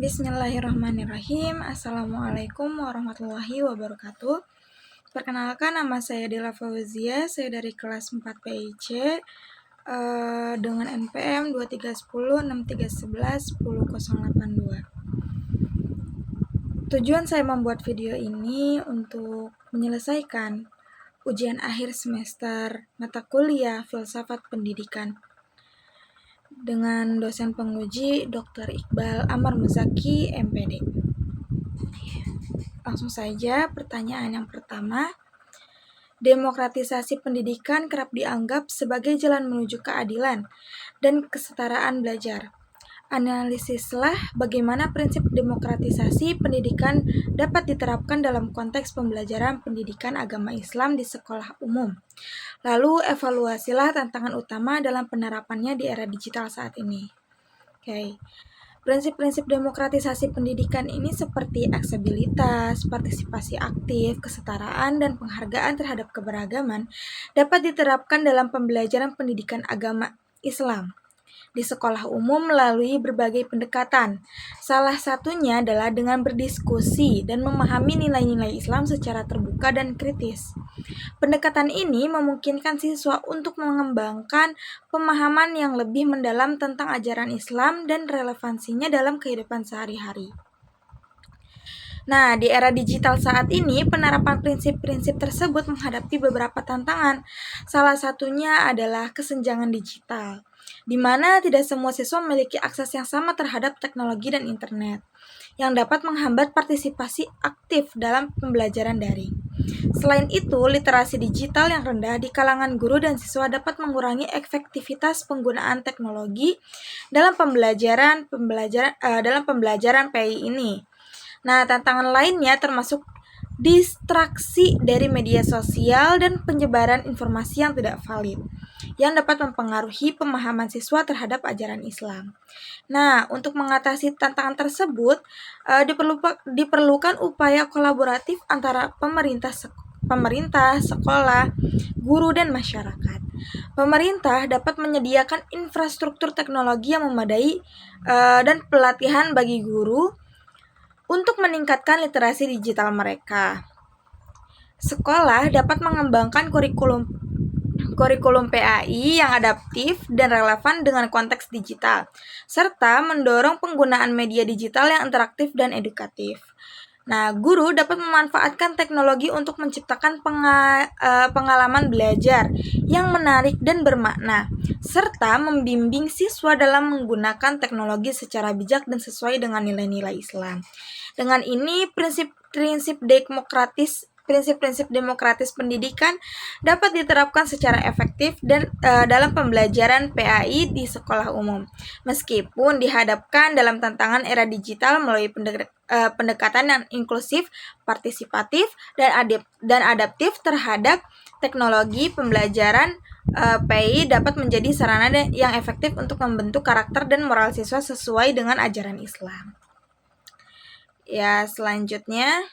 Bismillahirrahmanirrahim. Assalamualaikum warahmatullahi wabarakatuh. Perkenalkan, nama saya Dela Fauzia. Saya dari kelas 4 PIC dengan NPM 23106311 Tujuan saya membuat video ini untuk menyelesaikan ujian akhir semester mata kuliah Filsafat Pendidikan dengan dosen penguji Dr. Iqbal Amar Muzaki, MPD. Langsung saja, pertanyaan yang pertama. Demokratisasi pendidikan kerap dianggap sebagai jalan menuju keadilan dan kesetaraan belajar. Analisislah bagaimana prinsip demokratisasi pendidikan dapat diterapkan dalam konteks pembelajaran pendidikan agama Islam di sekolah umum. Lalu evaluasilah tantangan utama dalam penerapannya di era digital saat ini. Prinsip-prinsip demokratisasi pendidikan ini seperti aksesibilitas, partisipasi aktif, kesetaraan, dan penghargaan terhadap keberagaman dapat diterapkan dalam pembelajaran pendidikan agama Islam di sekolah umum melalui berbagai pendekatan. Salah satunya adalah dengan berdiskusi dan memahami nilai-nilai Islam secara terbuka dan kritis. Pendekatan ini memungkinkan siswa untuk mengembangkan pemahaman yang lebih mendalam tentang ajaran Islam dan relevansinya dalam kehidupan sehari-hari. Nah, di era digital saat ini, penerapan prinsip-prinsip tersebut menghadapi beberapa tantangan. Salah satunya adalah kesenjangan digital, di mana tidak semua siswa memiliki akses yang sama terhadap teknologi dan internet, yang dapat menghambat partisipasi aktif dalam pembelajaran daring. Selain itu, literasi digital yang rendah di kalangan guru dan siswa dapat mengurangi efektivitas penggunaan teknologi dalam pembelajaran PI ini. Nah, tantangan lainnya termasuk distraksi dari media sosial dan penyebaran informasi yang tidak valid, yang dapat mempengaruhi pemahaman siswa terhadap ajaran Islam. Nah, untuk mengatasi tantangan tersebut, diperlukan upaya kolaboratif antara pemerintah, sekolah, guru, dan masyarakat. Pemerintah dapat menyediakan infrastruktur teknologi yang memadai dan pelatihan bagi guru untuk meningkatkan literasi digital mereka. Sekolah dapat mengembangkan kurikulum PAI yang adaptif dan relevan dengan konteks digital, serta mendorong penggunaan media digital yang interaktif dan edukatif. Nah, guru dapat memanfaatkan teknologi untuk menciptakan pengalaman belajar yang menarik dan bermakna, serta membimbing siswa dalam menggunakan teknologi secara bijak dan sesuai dengan nilai-nilai Islam. Dengan ini, prinsip-prinsip demokratis pendidikan dapat diterapkan secara efektif dan dalam pembelajaran PAI di sekolah umum, meskipun dihadapkan dalam tantangan era digital melalui pendekatan yang inklusif, partisipatif, dan adaptif terhadap teknologi. Pembelajaran PAI dapat menjadi sarana yang efektif untuk membentuk karakter dan moral siswa sesuai dengan ajaran Islam. Ya, selanjutnya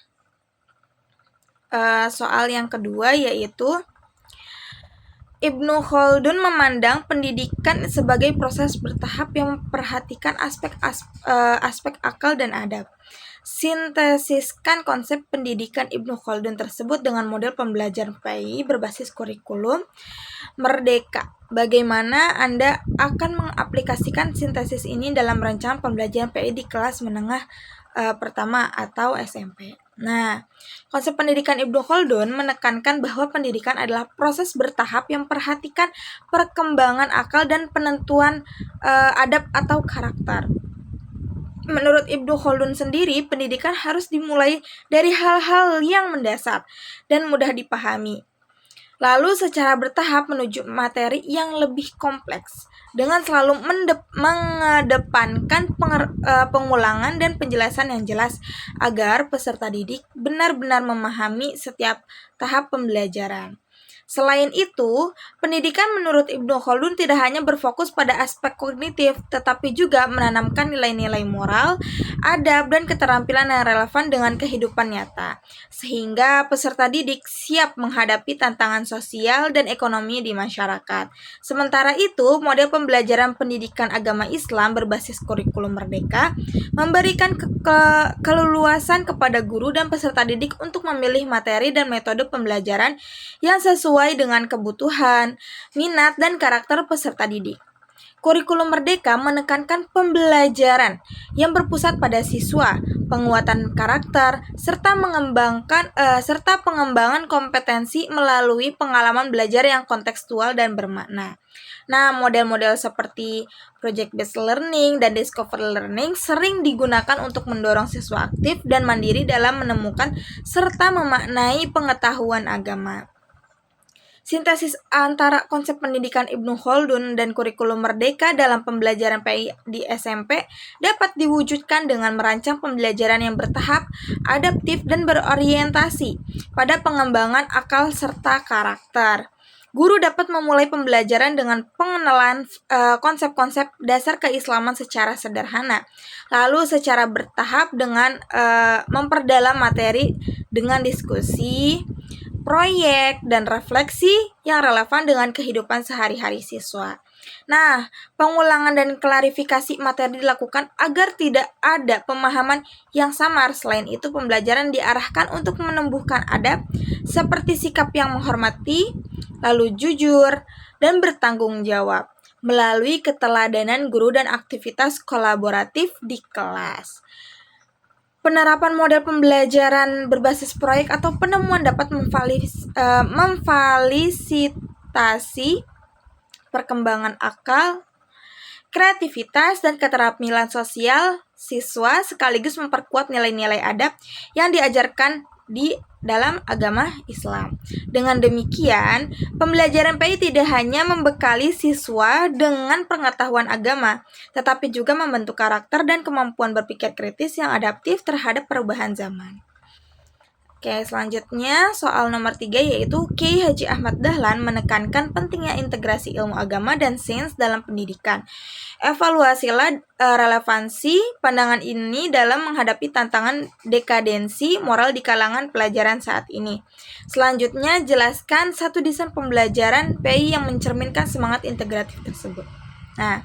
soal yang kedua, yaitu Ibnu Khaldun memandang pendidikan sebagai proses bertahap yang memperhatikan aspek akal dan adab. Sintesiskan konsep pendidikan Ibnu Khaldun tersebut dengan model pembelajaran PAI berbasis kurikulum merdeka. Bagaimana Anda akan mengaplikasikan sintesis ini dalam rancangan pembelajaran PAI di kelas menengah pertama atau SMP? Nah, konsep pendidikan Ibnu Khaldun menekankan bahwa pendidikan adalah proses bertahap yang memperhatikan perkembangan akal dan penentuan adab atau karakter. Menurut Ibnu Khaldun sendiri, pendidikan harus dimulai dari hal-hal yang mendasar dan mudah dipahami, lalu secara bertahap menuju materi yang lebih kompleks, dengan selalu mengedepankan pengulangan dan penjelasan yang jelas agar peserta didik benar-benar memahami setiap tahap pembelajaran. Selain itu, pendidikan menurut Ibnu Khaldun tidak hanya berfokus pada aspek kognitif, tetapi juga menanamkan nilai-nilai moral adab, dan keterampilan yang relevan dengan kehidupan nyata, sehingga peserta didik siap menghadapi tantangan sosial dan ekonomi di masyarakat. Sementara itu, model pembelajaran pendidikan agama Islam berbasis kurikulum merdeka memberikan keleluasan kepada guru dan peserta didik untuk memilih materi dan metode pembelajaran yang sesuai dengan kebutuhan, minat, dan karakter peserta didik. Kurikulum merdeka menekankan pembelajaran yang berpusat pada siswa, penguatan karakter, serta pengembangan kompetensi melalui pengalaman belajar yang kontekstual dan bermakna. Nah, model-model seperti project-based learning dan discovery learning sering digunakan untuk mendorong siswa aktif dan mandiri dalam menemukan serta memaknai pengetahuan agama. Sintesis antara konsep pendidikan Ibnu Khaldun dan kurikulum merdeka dalam pembelajaran PI di SMP dapat diwujudkan dengan merancang pembelajaran yang bertahap, adaptif, dan berorientasi pada pengembangan akal serta karakter. Guru dapat memulai pembelajaran dengan pengenalan konsep-konsep dasar keislaman secara sederhana, lalu secara bertahap dengan memperdalam materi dengan diskusi, proyek, dan refleksi yang relevan dengan kehidupan sehari-hari siswa. Nah, pengulangan dan klarifikasi materi dilakukan agar tidak ada pemahaman yang samar. Selain itu, pembelajaran diarahkan untuk menumbuhkan adab seperti sikap yang menghormati, lalu jujur, dan bertanggung jawab melalui keteladanan guru dan aktivitas kolaboratif di kelas. Penerapan model pembelajaran berbasis proyek atau penemuan dapat memfasilitasi perkembangan akal, kreativitas, dan keterampilan sosial siswa sekaligus memperkuat nilai-nilai adab yang diajarkan di dalam agama Islam. Dengan demikian, pembelajaran PI tidak hanya membekali siswa dengan pengetahuan agama, tetapi juga membentuk karakter dan kemampuan berpikir kritis yang adaptif terhadap perubahan zaman. Oke, selanjutnya soal nomor 3 yaitu Kiai Haji Ahmad Dahlan menekankan pentingnya integrasi ilmu agama dan sains dalam pendidikan. Evaluasilah relevansi pandangan ini dalam menghadapi tantangan dekadensi moral di kalangan pelajaran saat ini. Selanjutnya, jelaskan satu desain pembelajaran PI yang mencerminkan semangat integratif tersebut. Nah,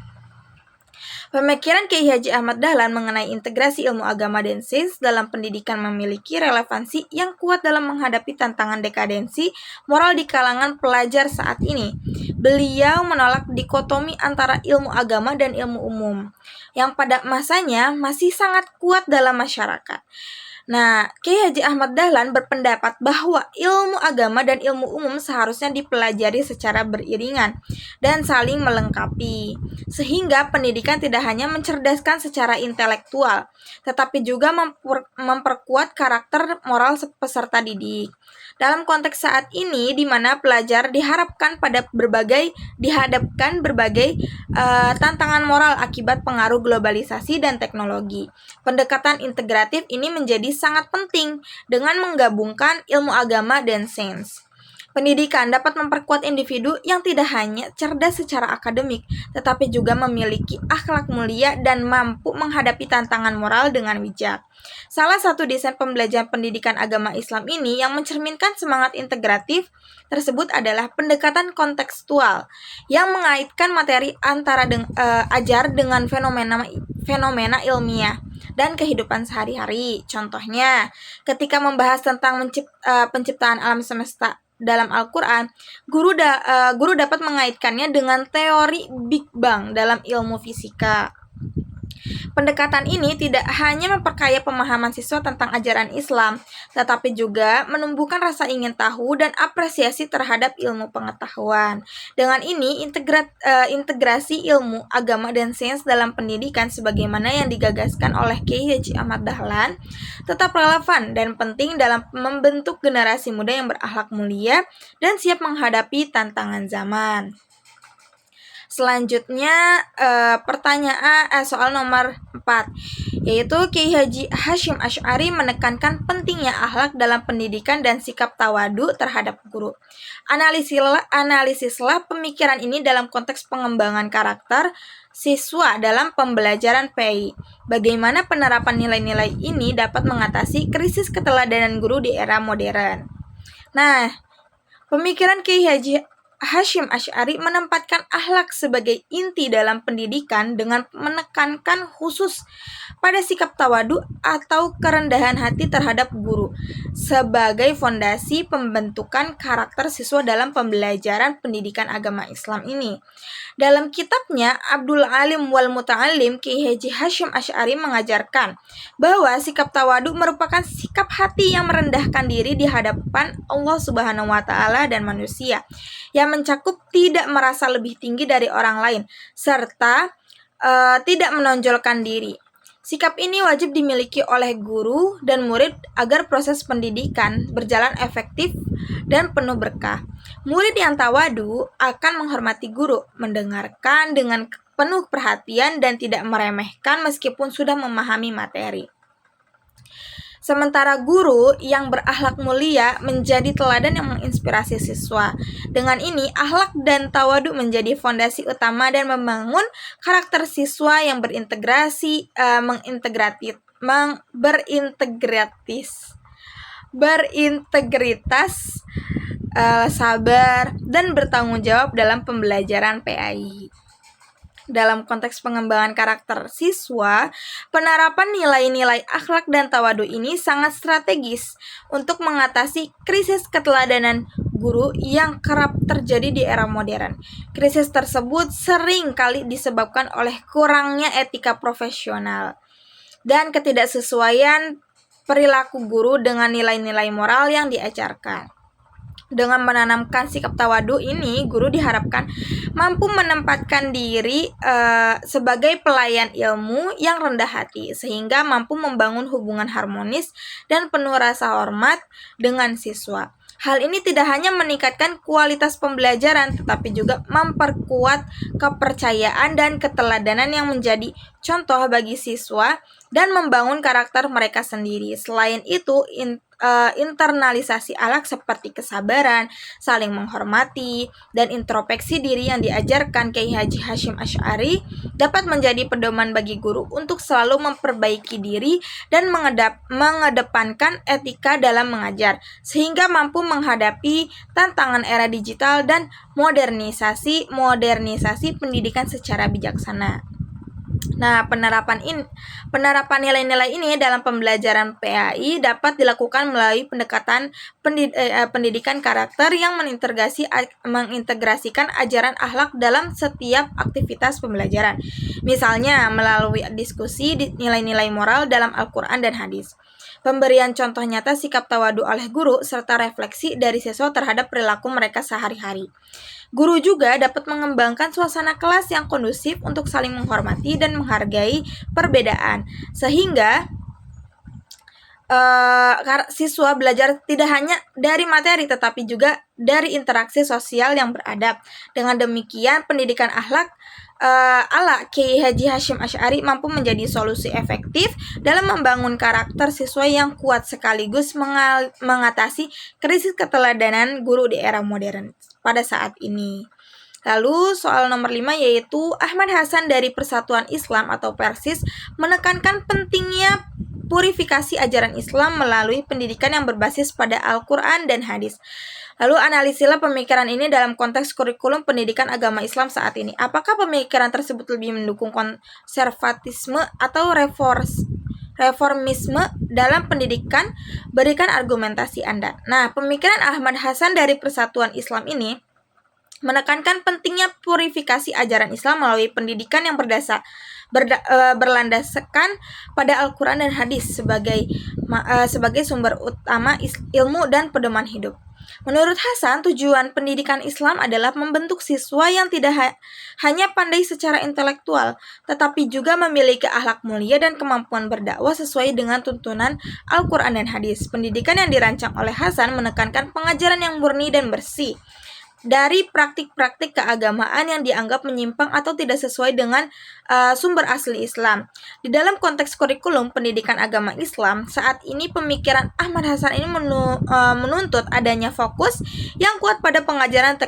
pemikiran Kiai Haji Ahmad Dahlan mengenai integrasi ilmu agama dan sains dalam pendidikan memiliki relevansi yang kuat dalam menghadapi tantangan dekadensi moral di kalangan pelajar saat ini. Beliau menolak dikotomi antara ilmu agama dan ilmu umum, yang pada masanya masih sangat kuat dalam masyarakat. Nah, Kiai Haji Ahmad Dahlan berpendapat bahwa ilmu agama dan ilmu umum seharusnya dipelajari secara beriringan dan saling melengkapi, sehingga pendidikan tidak hanya mencerdaskan secara intelektual, tetapi juga memperkuat karakter moral peserta didik. Dalam konteks saat ini, di mana pelajar dihadapkan berbagai tantangan moral akibat pengaruh globalisasi dan teknologi, pendekatan integratif ini menjadi sangat penting dengan menggabungkan ilmu agama dan sains. Pendidikan dapat memperkuat individu yang tidak hanya cerdas secara akademik, tetapi juga memiliki akhlak mulia dan mampu menghadapi tantangan moral dengan bijak. Salah satu desain pembelajaran pendidikan agama Islam ini yang mencerminkan semangat integratif tersebut adalah pendekatan kontekstual yang mengaitkan materi antara ajar dengan fenomena ilmiah dan kehidupan sehari-hari. Contohnya, ketika membahas tentang penciptaan alam semesta dalam Al-Quran, guru dapat mengaitkannya dengan teori Big Bang dalam ilmu fisika. Pendekatan ini tidak hanya memperkaya pemahaman siswa tentang ajaran Islam, tetapi juga menumbuhkan rasa ingin tahu dan apresiasi terhadap ilmu pengetahuan. Dengan ini, integrasi ilmu, agama, dan sains dalam pendidikan sebagaimana yang digagaskan oleh Kiai Haji Ahmad Dahlan tetap relevan dan penting dalam membentuk generasi muda yang berakhlak mulia dan siap menghadapi tantangan zaman. Selanjutnya soal nomor 4, yaitu Kiai Haji Hashim Asy'ari menekankan pentingnya akhlak dalam pendidikan dan sikap tawadu terhadap guru. Analisislah pemikiran ini dalam konteks pengembangan karakter siswa dalam pembelajaran PI. Bagaimana penerapan nilai-nilai ini dapat mengatasi krisis keteladanan guru di era modern. Nah, pemikiran Kiai Haji Hashim Asy'ari menempatkan akhlak sebagai inti dalam pendidikan dengan menekankan khusus pada sikap tawadu atau kerendahan hati terhadap guru sebagai fondasi pembentukan karakter siswa dalam pembelajaran pendidikan agama Islam ini. Dalam kitabnya Abdul Alim wal Muta'alim, Kiai Haji Hashim Asy'ari mengajarkan bahwa sikap tawadu merupakan sikap hati yang merendahkan diri di hadapan Allah Subhanahu wa taala dan manusia, yang mencakup tidak merasa lebih tinggi dari orang lain serta tidak menonjolkan diri. Sikap ini wajib dimiliki oleh guru dan murid agar proses pendidikan berjalan efektif dan penuh berkah. Murid yang tawadu akan menghormati guru, mendengarkan dengan penuh perhatian dan tidak meremehkan meskipun sudah memahami materi. Sementara guru yang berakhlak mulia menjadi teladan yang menginspirasi siswa. Dengan ini, akhlak dan tawadu menjadi fondasi utama dan membangun karakter siswa yang berintegritas, sabar, dan bertanggung jawab dalam pembelajaran PAI. Dalam konteks pengembangan karakter siswa, penerapan nilai-nilai akhlak dan tawadu ini sangat strategis untuk mengatasi krisis keteladanan guru yang kerap terjadi di era modern. Krisis tersebut sering kali disebabkan oleh kurangnya etika profesional dan ketidaksesuaian perilaku guru dengan nilai-nilai moral yang diajarkan. Dengan menanamkan sikap tawadu ini, guru diharapkan mampu menempatkan diri sebagai pelayan ilmu yang rendah hati, sehingga mampu membangun hubungan harmonis dan penuh rasa hormat dengan siswa. Hal ini tidak hanya meningkatkan kualitas pembelajaran, tetapi juga memperkuat kepercayaan dan keteladanan yang menjadi contoh bagi siswa dan membangun karakter mereka sendiri. Selain itu, internalisasi akhlak seperti kesabaran, saling menghormati, dan introspeksi diri yang diajarkan Kiai Haji Hashim Asy'ari dapat menjadi pedoman bagi guru untuk selalu memperbaiki diri dan mengedepankan etika dalam mengajar, sehingga mampu menghadapi tantangan era digital dan modernisasi pendidikan secara bijaksana. Nah, penerapan nilai-nilai ini dalam pembelajaran PAI dapat dilakukan melalui pendekatan pendidikan karakter yang mengintegrasikan ajaran akhlak dalam setiap aktivitas pembelajaran. Misalnya, melalui diskusi nilai-nilai moral dalam Al-Quran dan hadis. Pemberian contoh nyata sikap tawadu oleh guru, serta refleksi dari siswa terhadap perilaku mereka sehari-hari. Guru juga dapat mengembangkan suasana kelas yang kondusif untuk saling menghormati dan menghargai perbedaan, sehingga siswa belajar tidak hanya dari materi tetapi juga dari interaksi sosial yang beradab. Dengan demikian, pendidikan akhlak ala Kiai Haji Hashim Asy'ari mampu menjadi solusi efektif dalam membangun karakter siswa yang kuat sekaligus mengatasi krisis keteladanan guru di era modern pada saat ini. Lalu soal nomor 5, yaitu Ahmad Hasan dari Persatuan Islam atau Persis menekankan pentingnya purifikasi ajaran Islam melalui pendidikan yang berbasis pada Al-Quran dan hadis. Lalu analisilah pemikiran ini dalam konteks kurikulum pendidikan agama Islam saat ini. Apakah pemikiran tersebut lebih mendukung konservatisme atau reformisme dalam pendidikan? Berikan argumentasi Anda. Nah, pemikiran Ahmad Hasan dari Persatuan Islam ini menekankan pentingnya purifikasi ajaran Islam melalui pendidikan yang berlandaskan pada Al-Quran dan hadis sebagai sumber utama ilmu dan pedoman hidup. Menurut Hasan, tujuan pendidikan Islam adalah membentuk siswa yang tidak hanya pandai secara intelektual, tetapi juga memiliki akhlak mulia dan kemampuan berdakwah sesuai dengan tuntunan Al-Quran dan hadis. Pendidikan yang dirancang oleh Hasan menekankan pengajaran yang murni dan bersih, dari praktik-praktik keagamaan yang dianggap menyimpang atau tidak sesuai dengan sumber asli Islam. Di dalam konteks kurikulum pendidikan agama Islam, saat ini pemikiran Ahmad Hasan ini menuntut adanya fokus yang kuat pada pengajaran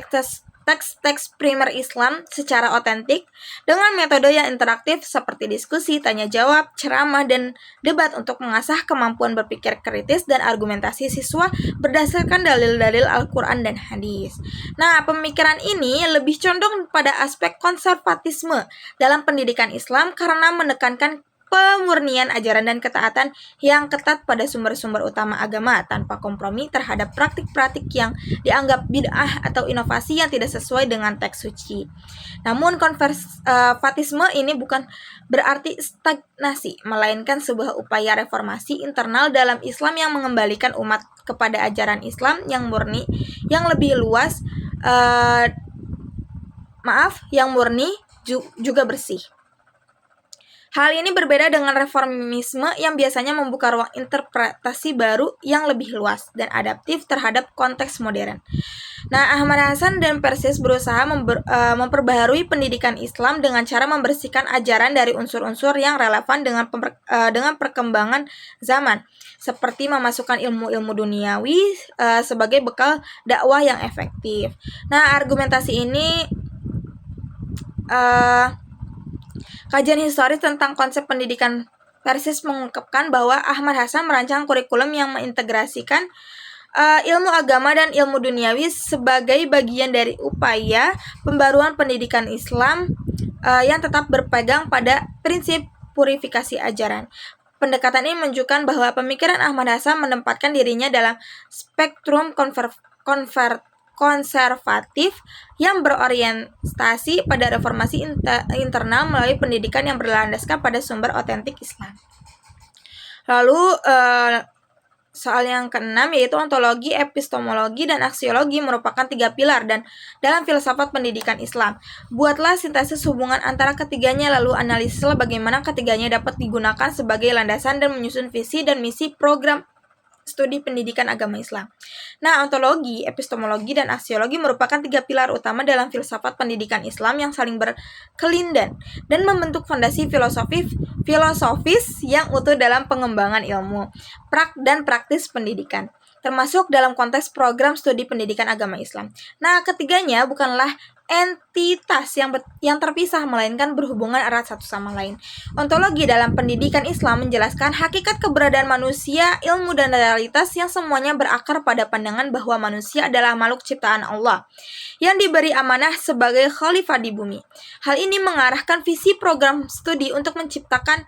teks-teks primer Islam secara otentik dengan metode yang interaktif seperti diskusi, tanya jawab, ceramah, dan debat untuk mengasah kemampuan berpikir kritis dan argumentasi siswa berdasarkan dalil-dalil Al-Quran dan hadis. Nah, pemikiran ini lebih condong pada aspek konservatisme dalam pendidikan Islam karena menekankan pemurnian ajaran dan ketaatan yang ketat pada sumber-sumber utama agama tanpa kompromi terhadap praktik-praktik yang dianggap bid'ah atau inovasi yang tidak sesuai dengan teks suci. Namun konservatisme ini bukan berarti stagnasi, melainkan sebuah upaya reformasi internal dalam Islam yang mengembalikan umat kepada ajaran Islam yang murni, yang lebih luas, yang murni juga bersih. Hal ini berbeda dengan reformisme yang biasanya membuka ruang interpretasi baru yang lebih luas dan adaptif terhadap konteks modern. Nah, Ahmad Hasan dan Persis berusaha memperbaharui pendidikan Islam dengan cara membersihkan ajaran dari unsur-unsur yang relevan dengan perkembangan zaman, seperti memasukkan ilmu-ilmu duniawi sebagai bekal dakwah yang efektif. Nah, argumentasi ini kajian historis tentang konsep pendidikan Persis mengungkapkan bahwa Ahmad Hasan merancang kurikulum yang mengintegrasikan ilmu agama dan ilmu duniawi sebagai bagian dari upaya pembaruan pendidikan Islam yang tetap berpegang pada prinsip purifikasi ajaran. Pendekatan ini menunjukkan bahwa pemikiran Ahmad Hasan menempatkan dirinya dalam spektrum konservatif yang berorientasi pada reformasi internal melalui pendidikan yang berlandaskan pada sumber otentik Islam. Lalu soal yang keenam yaitu ontologi, epistemologi, dan aksiologi merupakan 3 pilar dan dalam filsafat pendidikan Islam. Buatlah sintesis hubungan antara ketiganya lalu analisislah bagaimana ketiganya dapat digunakan sebagai landasan dan menyusun visi dan misi program studi pendidikan agama Islam. Nah, ontologi, epistemologi, dan aksiologi merupakan 3 pilar utama dalam filsafat pendidikan Islam yang saling berkelindan dan membentuk fondasi filosofis yang utuh dalam pengembangan ilmu, dan praktis pendidikan, termasuk dalam konteks program studi pendidikan agama Islam. Nah, ketiganya bukanlah entitas yang terpisah, melainkan berhubungan erat satu sama lain. Ontologi dalam pendidikan Islam menjelaskan hakikat keberadaan manusia, ilmu, dan realitas yang semuanya berakar pada pandangan bahwa manusia adalah makhluk ciptaan Allah yang diberi amanah sebagai khalifah di bumi. Hal ini mengarahkan visi program studi untuk mencetak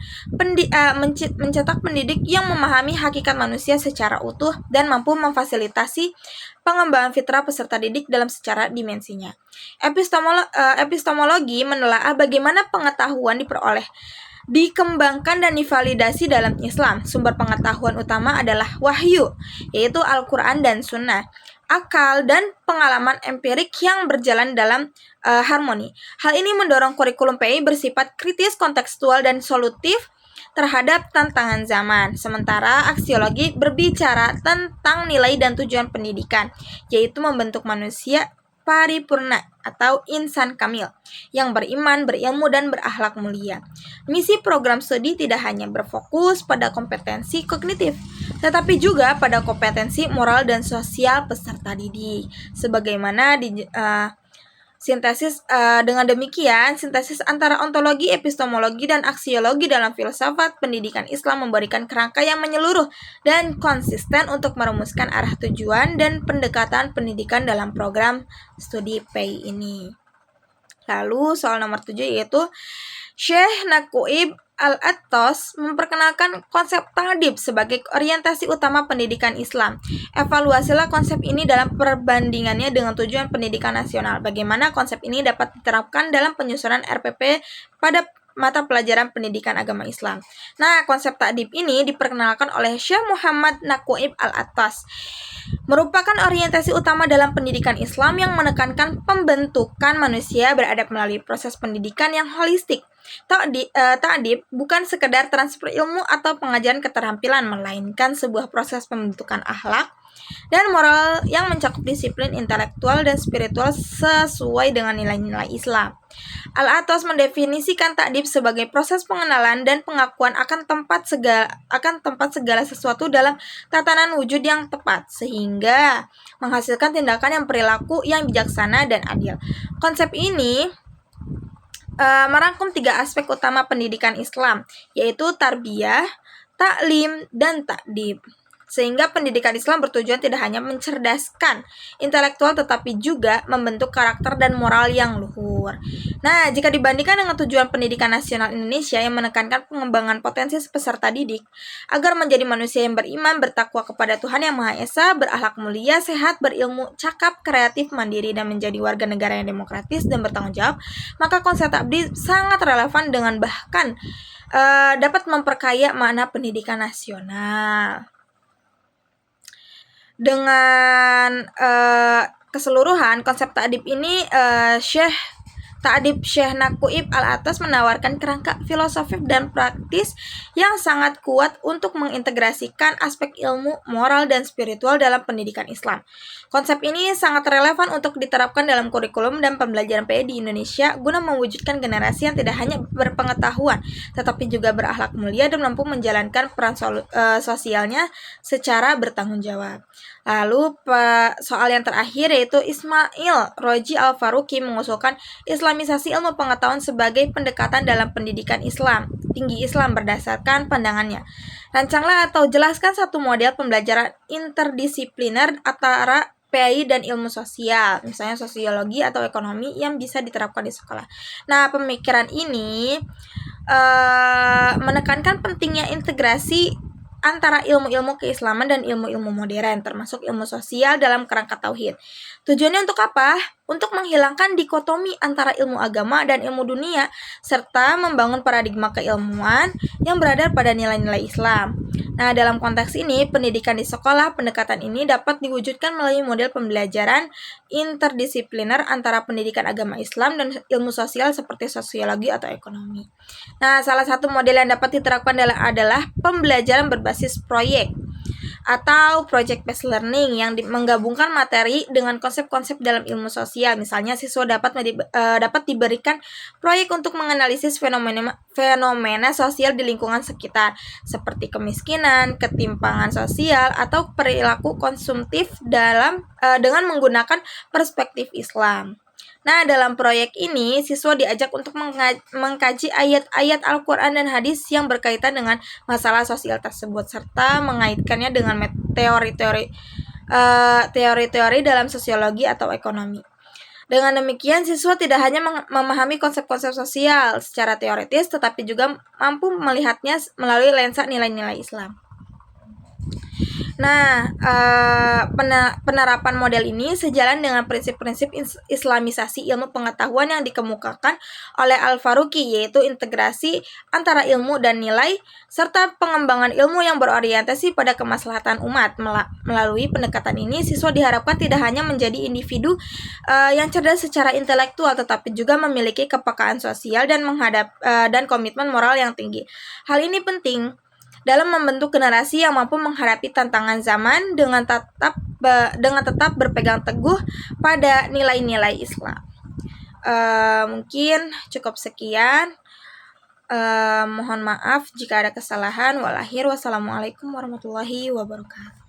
pendidik yang memahami hakikat manusia secara utuh dan mampu memfasilitasi pengembangan fitrah peserta didik dalam secara dimensinya. Epistemologi menelaah bagaimana pengetahuan diperoleh, dikembangkan, dan divalidasi dalam Islam. Sumber pengetahuan utama adalah wahyu, yaitu Al-Quran dan Sunnah, akal, dan pengalaman empirik yang berjalan dalam harmoni. Hal ini mendorong kurikulum PI bersifat kritis, kontekstual, dan solutif terhadap tantangan zaman. Sementara aksiologi berbicara tentang nilai dan tujuan pendidikan, yaitu membentuk manusia paripurna atau insan kamil yang beriman, berilmu, dan berakhlak mulia. Misi program studi tidak hanya berfokus pada kompetensi kognitif, tetapi juga pada kompetensi moral dan sosial peserta didik. Sebagaimana dengan demikian, sintesis antara ontologi, epistemologi, dan aksiologi dalam filsafat pendidikan Islam memberikan kerangka yang menyeluruh dan konsisten untuk merumuskan arah tujuan dan pendekatan pendidikan dalam program studi PI ini. Lalu soal nomor 7 yaitu Syekh Naquib Al-Attas memperkenalkan konsep ta'dib sebagai orientasi utama pendidikan Islam. Evaluasilah konsep ini dalam perbandingannya dengan tujuan pendidikan nasional. Bagaimana konsep ini dapat diterapkan dalam penyusunan RPP pada mata pelajaran pendidikan agama Islam. Nah, konsep ta'dib ini diperkenalkan oleh Syekh Muhammad Naquib Al-Attas. Merupakan orientasi utama dalam pendidikan Islam yang menekankan pembentukan manusia beradab melalui proses pendidikan yang holistik. Ta'dib bukan sekedar transfer ilmu atau pengajaran keterampilan, melainkan sebuah proses pembentukan akhlak, dan moral yang mencakup disiplin intelektual dan spiritual sesuai dengan nilai-nilai Islam. Al-Atos mendefinisikan ta'dib sebagai proses pengenalan dan pengakuan akan tempat segala sesuatu dalam tatanan wujud yang tepat, sehingga menghasilkan tindakan yang perilaku yang bijaksana dan adil. Konsep ini merangkum 3 aspek utama pendidikan Islam, yaitu tarbiyah, taklim, dan ta'dib. Sehingga pendidikan Islam bertujuan tidak hanya mencerdaskan intelektual tetapi juga membentuk karakter dan moral yang luhur. Nah, jika dibandingkan dengan tujuan pendidikan nasional Indonesia yang menekankan pengembangan potensi peserta didik agar menjadi manusia yang beriman, bertakwa kepada Tuhan Yang Maha Esa, berakhlak mulia, sehat, berilmu, cakap, kreatif, mandiri, dan menjadi warga negara yang demokratis dan bertanggung jawab, maka konsep ta'dib sangat relevan dengan bahkan dapat memperkaya makna pendidikan nasional. Dengan keseluruhan konsep ta'dib ini Syekh Naqib Al-Atos menawarkan kerangka filosofis dan praktis yang sangat kuat untuk mengintegrasikan aspek ilmu, moral, dan spiritual dalam pendidikan Islam. Konsep ini sangat relevan untuk diterapkan dalam kurikulum dan pembelajaran PI di Indonesia guna mewujudkan generasi yang tidak hanya berpengetahuan tetapi juga berakhlak mulia dan mampu menjalankan peran sosialnya secara bertanggung jawab. Lalu soal yang terakhir yaitu Ismail Roji Al-Faruqi mengusulkan Islamisasi ilmu pengetahuan sebagai pendekatan dalam pendidikan Islam, tinggi Islam berdasarkan pandangannya. Rancanglah atau jelaskan satu model pembelajaran interdisipliner antara PI dan ilmu sosial, misalnya sosiologi atau ekonomi yang bisa diterapkan di sekolah. Nah, pemikiran ini menekankan pentingnya integrasi antara ilmu-ilmu keislaman dan ilmu-ilmu modern, termasuk ilmu sosial dalam kerangka tauhid. Tujuannya untuk apa? Untuk menghilangkan dikotomi antara ilmu agama dan ilmu dunia, serta membangun paradigma keilmuan yang beradar pada nilai-nilai Islam. Nah, dalam konteks ini, pendidikan di sekolah, pendekatan ini dapat diwujudkan melalui model pembelajaran interdisipliner antara pendidikan agama Islam dan ilmu sosial seperti sosiologi atau ekonomi. Nah, salah satu model yang dapat diterapkan adalah pembelajaran berbasis proyek atau project based learning yang menggabungkan materi dengan konsep-konsep dalam ilmu sosial. Misalnya, siswa dapat diberikan proyek untuk menganalisis fenomena sosial di lingkungan sekitar, seperti kemiskinan, ketimpangan sosial, atau perilaku konsumtif dengan menggunakan perspektif Islam. Nah, dalam proyek ini, siswa diajak untuk mengkaji ayat-ayat Al-Quran dan hadis yang berkaitan dengan masalah sosial tersebut, serta mengaitkannya dengan teori-teori dalam sosiologi atau ekonomi. Dengan demikian, siswa tidak hanya memahami konsep-konsep sosial secara teoritis, tetapi juga mampu melihatnya melalui lensa nilai-nilai Islam. Nah, penerapan model ini sejalan dengan prinsip-prinsip Islamisasi ilmu pengetahuan yang dikemukakan oleh Al-Faruqi, yaitu integrasi antara ilmu dan nilai, serta pengembangan ilmu yang berorientasi pada kemaslahatan umat. Melalui pendekatan ini, siswa diharapkan tidak hanya menjadi individu yang cerdas secara intelektual, tetapi juga memiliki kepekaan sosial dan komitmen moral yang tinggi. Hal ini penting dalam membentuk generasi yang mampu menghadapi tantangan zaman dengan tetap berpegang teguh pada nilai-nilai Islam. Mungkin cukup sekian. Mohon maaf jika ada kesalahan. Wassalamualaikum warahmatullahi wabarakatuh.